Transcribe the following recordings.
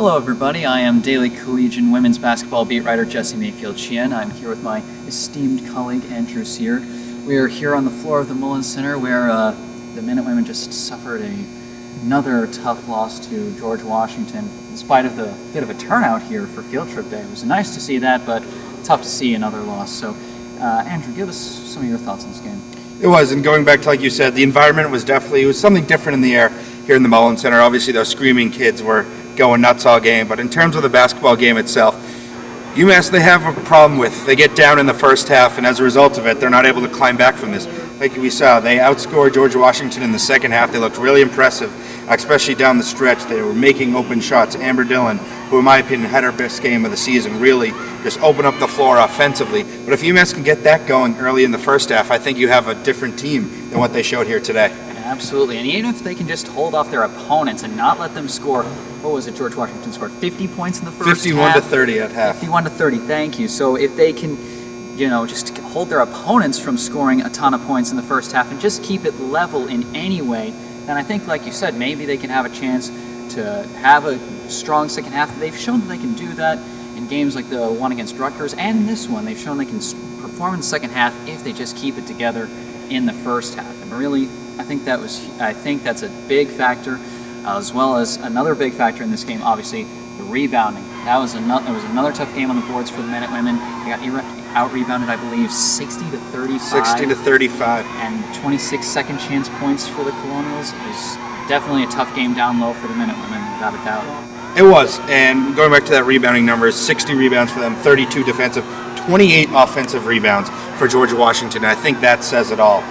Hello everybody, I am Daily Collegian women's basketball beat writer Jesse Mayfield-Sheehan. I'm here with my esteemed colleague Andrew Sear. We are here on the floor of the Mullins Center where the Minutewomen just suffered another tough loss to George Washington. In spite of the bit of a turnout here for Field Trip Day. It was nice to see that, but tough to see another loss. So Andrew, give us some of your thoughts on this game. It was, and going back to, like you said, the environment was definitely, something different in the air here in the Mullins Center. Obviously those screaming kids were going nuts all game, but in terms of the basketball game itself, UMass they have a problem with. They get down in the first half, and as a result of it, they're not able to climb back from this. Like we saw, they outscored George Washington in the second half. They looked really impressive, especially down the stretch. They were making open shots. Amber Dillon, who in my opinion had her best game of the season, really just opened up the floor offensively. But if UMass can get that going early in the first half, I think you have a different team than what they showed here today. Absolutely, and even if they can just hold off their opponents and not let them score, what was it, George Washington scored 50 points in the first 51 half? to 30 at half. 51 to 30, thank you. So if they can, just hold their opponents from scoring a ton of points in the first half and just keep it level in any way, then I think, like you said, maybe they can have a chance to have a strong second half. They've shown that they can do that in games like the one against Rutgers and in this one. They've shown they can perform in the second half if they just keep it together in the first half. And really, I think that's a big factor, as well as another big factor in this game, obviously, the rebounding. That was another tough game on the boards for the Minutewomen. They got out-rebounded, I believe, 60 to 35. 60 to 35. And 26 second chance points for the Colonials. It was definitely a tough game down low for the Minutewomen, without a doubt. It was, and going back to that rebounding numbers, 60 rebounds for them, 32 defensive, 28 offensive rebounds for George Washington. I think that says it all.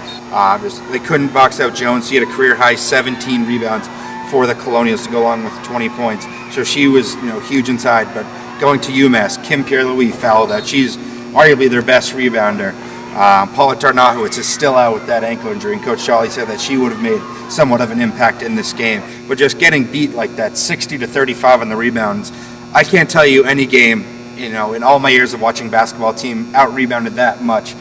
They couldn't box out Jones. He had a career-high 17 rebounds for the Colonials to go along with 20 points. So she was, huge inside. But going to UMass, Kim Pierre-Louis fouled out. She's arguably their best rebounder. Paula Tarnahowitz is still out with that ankle injury, and Coach Jolly said that she would have made somewhat of an impact in this game. But just getting beat like that, 60 to 35 on the rebounds, I can't tell you any game, in all my years of watching basketball team out-rebounded that much,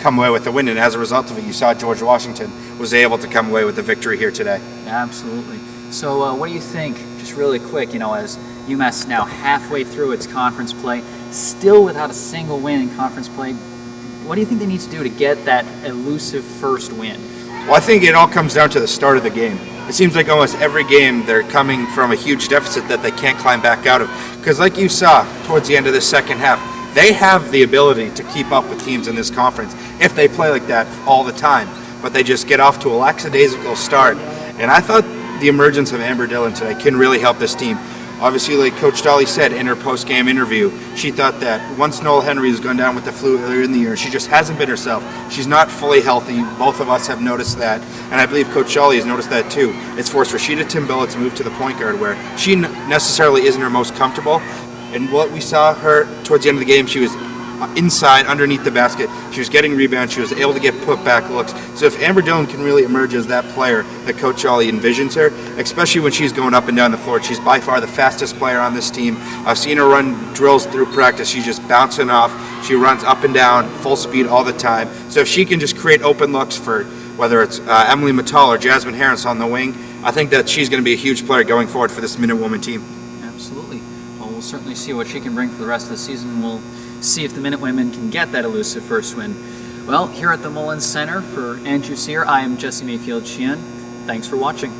come away with the win, and as a result of it, you saw George Washington was able to come away with the victory here today. Absolutely. So what do you think, just really quick, as UMass is now halfway through its conference play, still without a single win in conference play, what do you think they need to do to get that elusive first win? Well, I think it all comes down to the start of the game. It seems like almost every game they're coming from a huge deficit that they can't climb back out of. Because like you saw towards the end of the second half, they have the ability to keep up with teams in this conference if they play like that all the time. But they just get off to a lackadaisical start. And I thought the emergence of Amber Dillon today can really help this team. Obviously, like Coach Dolly said in her post-game interview, she thought that once Noel Henry has gone down with the flu earlier in the year, she just hasn't been herself. She's not fully healthy. Both of us have noticed that. And I believe Coach Dolly has noticed that too. It's forced Rashida Timbilla to move to the point guard where she necessarily isn't her most comfortable. And what we saw her towards the end of the game, she was inside, underneath the basket. She was getting rebounds. She was able to get put back looks. So if Amber Dillon can really emerge as that player that Coach Jolly envisions her, especially when she's going up and down the floor, she's by far the fastest player on this team. I've seen her run drills through practice. She's just bouncing off. She runs up and down, full speed all the time. So if she can just create open looks for whether it's Emily Mattal or Jasmine Harris on the wing, I think that she's going to be a huge player going forward for this Minutewoman team. Absolutely. Well, we'll certainly see what she can bring for the rest of the season. We'll see if the Minutewomen can get that elusive first win. Well, here at the Mullins Center, for Andrew Sear, I am Jesse Mayfield-Sheehan. Thanks for watching.